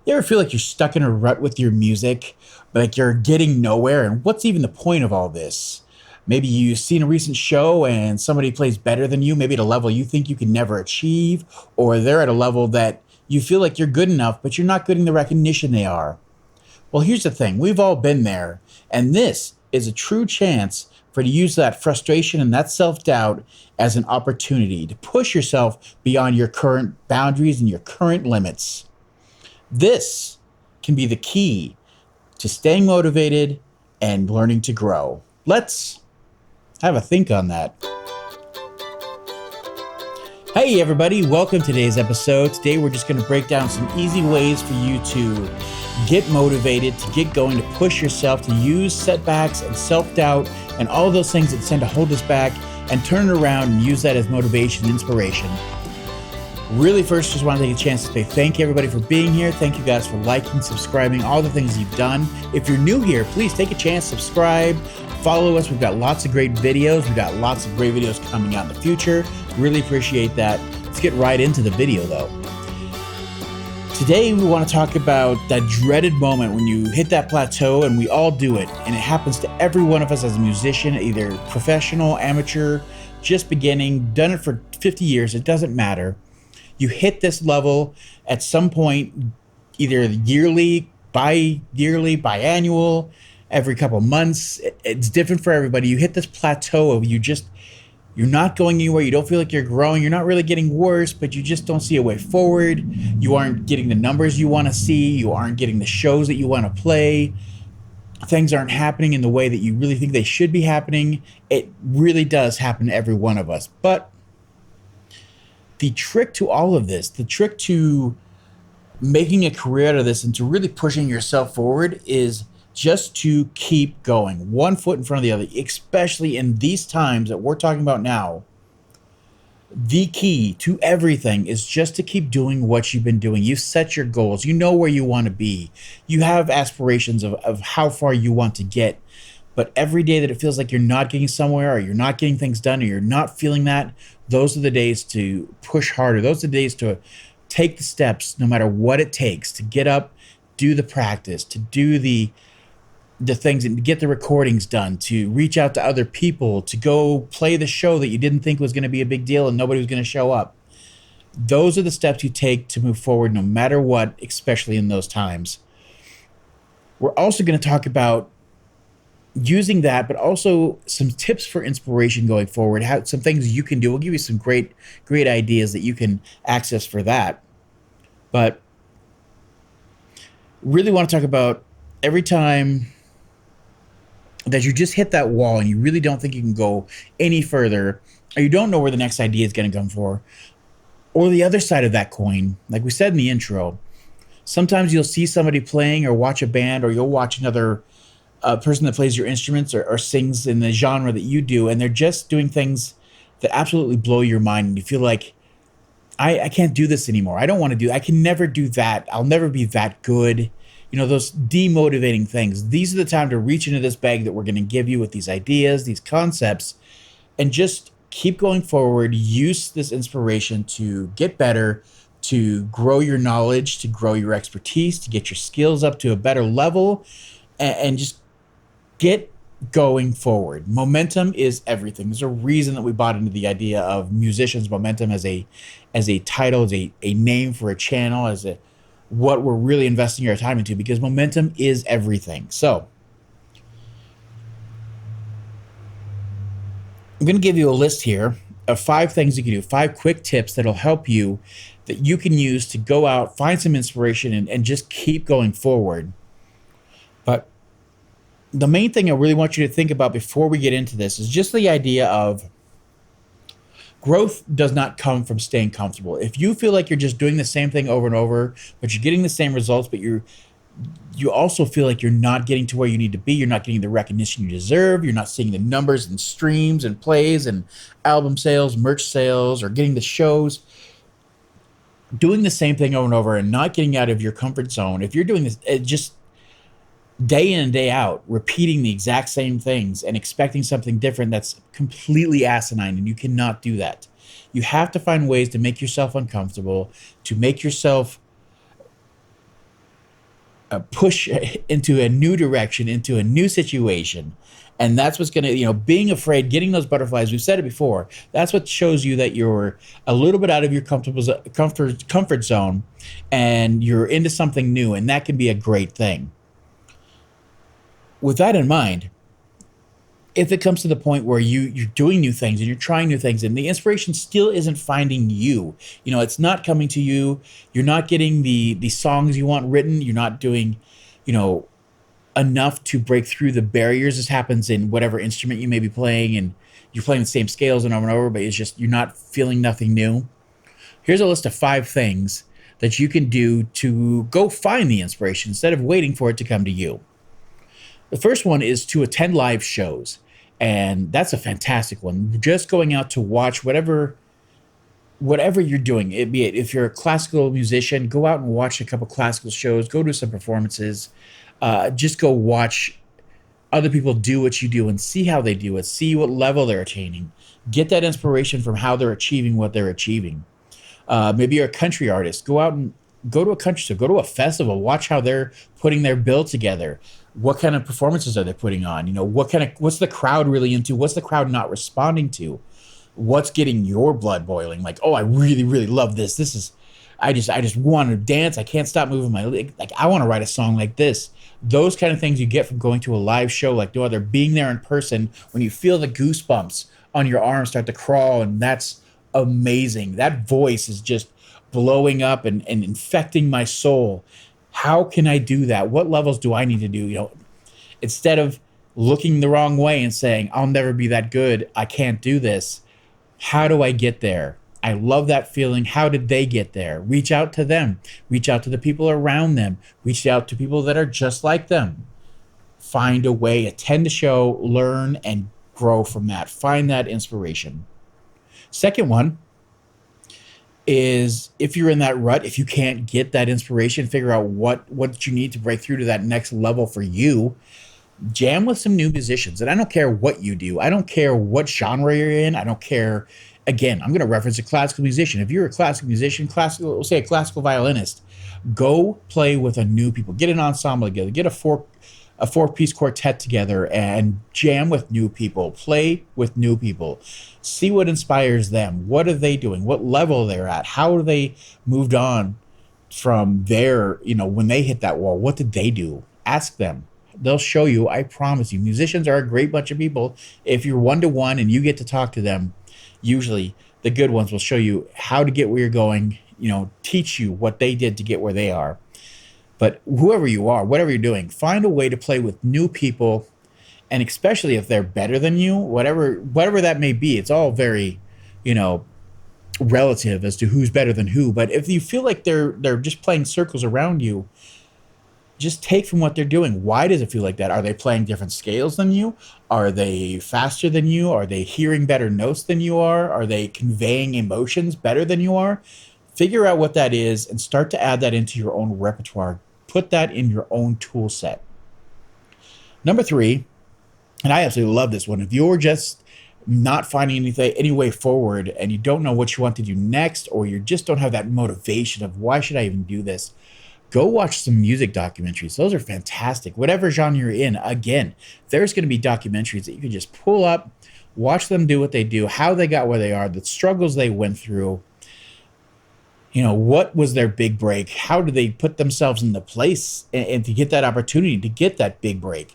You ever feel like you're stuck in a rut with your music, but like you're getting nowhere? And what's even the point of all this? Maybe you've seen a recent show and somebody plays better than you, maybe at a level you think you can never achieve, or they're at a level that you feel like you're good enough, but you're not getting the recognition they are. Well, here's the thing, we've all been there, and this is a true chance for you to use that frustration and that self doubt as an opportunity to push yourself beyond your current boundaries and your current limits. This can be the key to staying motivated and learning to grow. Let's have a think on that. Hey, everybody, welcome to today's episode. Today, we're just going to break down some easy ways for you to get motivated, to get going, to push yourself, to use setbacks and self-doubt and all of those things that tend to hold us back and turn it around and use that as motivation and inspiration. Really, first, just want to take a chance to say thank you, everybody, for being here. Thank you guys for liking, subscribing, all the things you've done. If you're new here, please take a chance, subscribe, follow us. We've got lots of great videos. We've got lots of great videos coming out in the future. Really appreciate that. Let's get right into the video, though. Today, we want to talk about that dreaded moment when you hit that plateau, and we all do it. And it happens to every one of us as a musician, either professional, amateur, just beginning, done it for 50 years. It doesn't matter. You hit this level at some point, either yearly, biannual, every couple months. It's different for everybody. You hit this plateau of you're not going anywhere. You don't feel like you're growing. You're not really getting worse, but you just don't see a way forward. You aren't getting the numbers you want to see. You aren't getting the shows that you want to play. Things aren't happening in the way that you really think they should be happening. It really does happen to every one of us. But the trick to all of this, the trick to making a career out of this and to really pushing yourself forward is just to keep going, one foot in front of the other, especially in these times that we're talking about now. The key to everything is just to keep doing what you've been doing. You've set your goals. You know where you want to be. You have aspirations of how far you want to get. But every day that it feels like you're not getting somewhere or you're not getting things done or you're not feeling that, those are the days to push harder. Those are the days to take the steps, no matter what it takes, to get up, do the practice, to do the things and get the recordings done, to reach out to other people, to go play the show that you didn't think was going to be a big deal and nobody was going to show up. Those are the steps you take to move forward no matter what, especially in those times. We're also going to talk about using that, but also some tips for inspiration going forward, some things you can do. We'll give you some great ideas that you can access for that. But really want to talk about every time that you just hit that wall and you really don't think you can go any further, or you don't know where the next idea is going to come for, or the other side of that coin, like we said in the intro, sometimes you'll see somebody playing or watch a band, or you'll watch another person that plays your instruments or sings in the genre that you do, and they're just doing things that absolutely blow your mind, and you feel like, I can't do this anymore. I don't want to do. I can never do that. I'll never be that good. You know, those demotivating things. These are the time to reach into this bag that we're going to give you with these ideas, these concepts, and just keep going forward. Use this inspiration to get better, to grow your knowledge, to grow your expertise, to get your skills up to a better level, and just get going forward. Momentum is everything. There's a reason that we bought into the idea of musicians momentum as a title, as a name for a channel, as what we're really investing our time into, because momentum is everything. So I'm going to give you a list here of 5 things you can do, 5 quick tips that'll help you, that you can use to go out, find some inspiration, and just keep going forward. But the main thing I really want you to think about before we get into this is just the idea of growth does not come from staying comfortable. If you feel like you're just doing the same thing over and over, but you're getting the same results, but you also feel like you're not getting to where you need to be, you're not getting the recognition you deserve, you're not seeing the numbers and streams and plays and album sales, merch sales, or getting the shows, doing the same thing over and over and not getting out of your comfort zone. If you're doing this, just day in and day out, repeating the exact same things and expecting something different, that's completely asinine, and you cannot do that. You have to find ways to make yourself uncomfortable, to make yourself push into a new direction, into a new situation. And that's what's going to, being afraid, getting those butterflies. We've said it before. That's what shows you that you're a little bit out of your comfort zone, and you're into something new, and that can be a great thing. With that in mind, if it comes to the point where you're doing new things and you're trying new things and the inspiration still isn't finding you, it's not coming to you, you're not getting the songs you want written, you're not doing, you know enough to break through the barriers. This happens in whatever instrument you may be playing, and you're playing the same scales and over, but it's just you're not feeling nothing new. Here's a list of 5 things that you can do to go find the inspiration instead of waiting for it to come to you. The first one is to attend live shows. And that's a fantastic one. Just going out to watch whatever you're doing, be it if you're a classical musician, go out and watch a couple classical shows, go to some performances, just go watch other people do what you do and see how they do it, see what level they're attaining, get that inspiration from how they're achieving what they're achieving. Maybe you're a country artist, go out and go to a country show, go to a festival, watch how they're putting their bill together. What kind of performances are they putting on? What's the crowd really into? What's the crowd not responding to? What's getting your blood boiling? Like, oh, I really, really love this. I just want to dance. I can't stop moving my leg. Like, I want to write a song like this. Those kind of things you get from going to a live show like no other. Being there in person, when you feel the goosebumps on your arms start to crawl, and that's amazing. That voice is just blowing up and infecting my soul. How can I do that? What levels do I need to do? Instead of looking the wrong way and saying, I'll never be that good, I can't do this. How do I get there? I love that feeling. How did they get there? Reach out to them. Reach out to the people around them. Reach out to people that are just like them. Find a way, attend a show, learn, and grow from that. Find that inspiration. Second one is, if you're in that rut, if you can't get that inspiration, figure out what you need to break through to that next level for you. Jam with some new musicians. And I don't care what you do. I don't care what genre you're in. I don't care. Again, I'm going to reference a classical musician. If you're a classical musician, we'll say a classical violinist, go play with a new people. Get an ensemble together. Get a four-piece quartet together and jam with new people. Play with new people. See what inspires them. What are they doing? What level they're at? How are they moved on from their, when they hit that wall? What did they do? Ask them. They'll show you. I promise you. Musicians are a great bunch of people. If you're one-to-one and you get to talk to them, usually the good ones will show you how to get where you're going, teach you what they did to get where they are. But whoever you are, whatever you're doing, find a way to play with new people, and especially if they're better than you, whatever that may be. It's all very, relative as to who's better than who. But if you feel like they're just playing circles around you, just take from what they're doing. Why does it feel like that? Are they playing different scales than you? Are they faster than you? Are they hearing better notes than you are? Are they conveying emotions better than you are? Figure out what that is and start to add that into your own repertoire. Put that in your own tool set. Number 3, and I absolutely love this one. If you're just not finding any way forward and you don't know what you want to do next, or you just don't have that motivation of why should I even do this, go watch some music documentaries. Those are fantastic. Whatever genre you're in, again, there's going to be documentaries that you can just pull up, watch them do what they do, how they got where they are, the struggles they went through. What was their big break? How did they put themselves in the place and to get that opportunity to get that big break?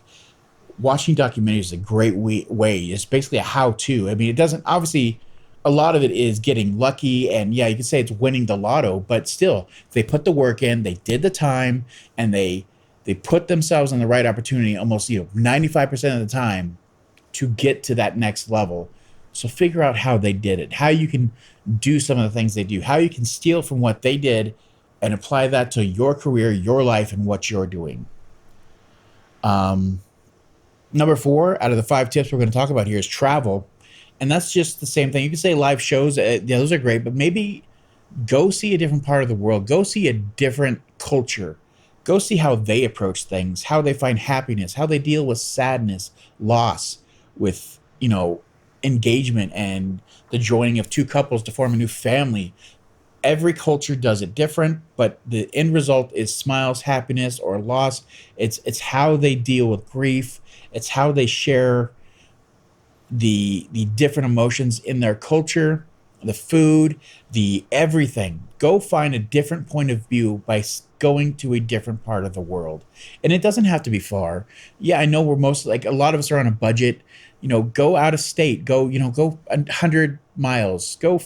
Watching documentaries is a great way. It's basically a how-to. I mean, it doesn't, obviously, a lot of it is getting lucky, and yeah, you can say it's winning the lotto, but still, they put the work in, they did the time, and they put themselves in the right opportunity almost 95% of the time to get to that next level. So figure out how they did it, how you can do some of the things they do, how you can steal from what they did and apply that to your career, your life, and what you're doing. Number 4 out of the 5 tips we're going to talk about here is travel. And that's just the same thing. You can say live shows, those are great, but maybe go see a different part of the world. Go see a different culture. Go see how they approach things, how they find happiness, how they deal with sadness, loss, with, engagement and the joining of 2 couples to form a new family. Every culture does it different, but the end result is smiles, happiness, or loss. It's how they deal with grief. It's how they share the different emotions in their culture, the food, the everything. Go find a different point of view by going to a different part of the world. And it doesn't have to be far. Yeah, I know we're most like a lot of us are on a budget. Go out of state, go 100 miles, go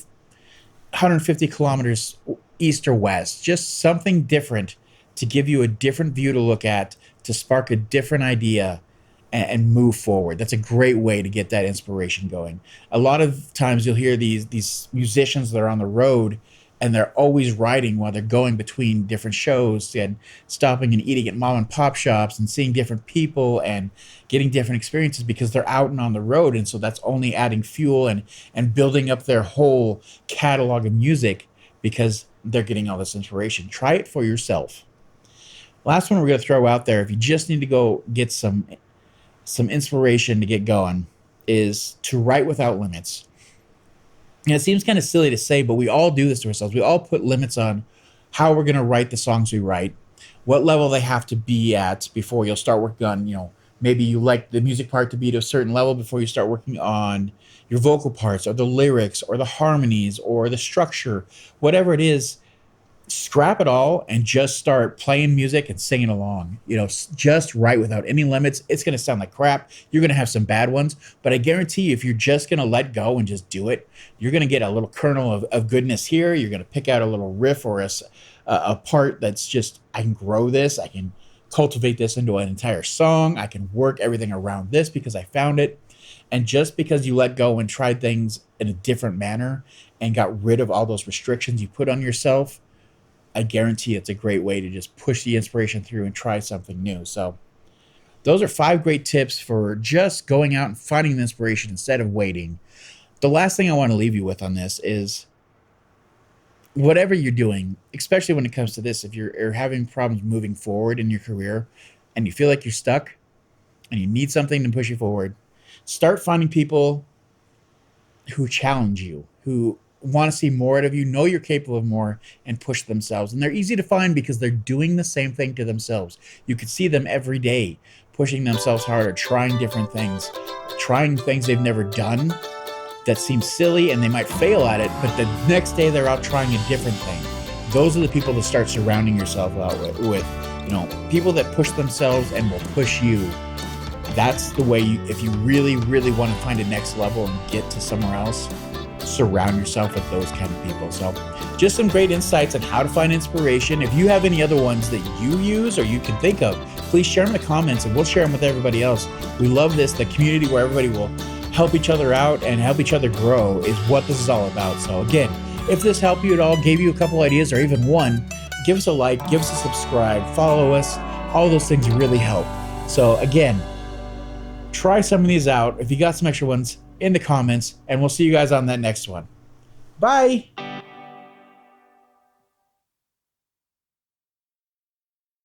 150 kilometers east or west, just something different to give you a different view to look at, to spark a different idea and move forward. That's a great way to get that inspiration going. A lot of times you'll hear these musicians that are on the road and they're always writing while they're going between different shows and stopping and eating at mom and pop shops and seeing different people and getting different experiences because they're out and on the road. And so that's only adding fuel and building up their whole catalog of music because they're getting all this inspiration. Try it for yourself. Last one we're going to throw out there, if you just need to go get some inspiration to get going, is to write without limits. And it seems kind of silly to say, but we all do this to ourselves. We all put limits on how we're going to write the songs we write, what level they have to be at before you'll start working on, maybe you like the music part to be to a certain level before you start working on your vocal parts or the lyrics or the harmonies or the structure, whatever it is. Scrap it all and just start playing music and singing along. Just write without any limits. It's going to sound like crap. You're going to have some bad ones, but I guarantee you, if you're just going to let go and just do it, you're going to get a little kernel of goodness here. You're going to pick out a little riff or a part that's just, I can grow this. I can cultivate this into an entire song. I can work everything around this because I found it. And just because you let go and tried things in a different manner and got rid of all those restrictions you put on yourself, I guarantee it's a great way to just push the inspiration through and try something new. So those are 5 great tips for just going out and finding the inspiration instead of waiting. The last thing I want to leave you with on this is whatever you're doing, especially when it comes to this, if you're having problems moving forward in your career and you feel like you're stuck and you need something to push you forward, start finding people who challenge you, who want to see more out of you, know you're capable of more, and push themselves. And they're easy to find because they're doing the same thing to themselves. You could see them every day pushing themselves harder, trying different things, trying things they've never done that seem silly, and they might fail at it, but the next day they're out trying a different thing. Those are the people to start surrounding yourself out with. People that push themselves and will push you. That's the way if you really, really want to find a next level and get to somewhere else, surround yourself with those kind of people. So just some great insights on how to find inspiration. If you have any other ones that you use or you can think of, please share them in the comments and we'll share them with everybody else. We love this. The community where everybody will help each other out and help each other grow is what this is all about. So again, if this helped you at all, gave you a couple ideas or even one, give us a like, give us a subscribe, follow us. All those things really help. So again, try some of these out. If you got some extra ones, in the comments, and we'll see you guys on that next one. Bye.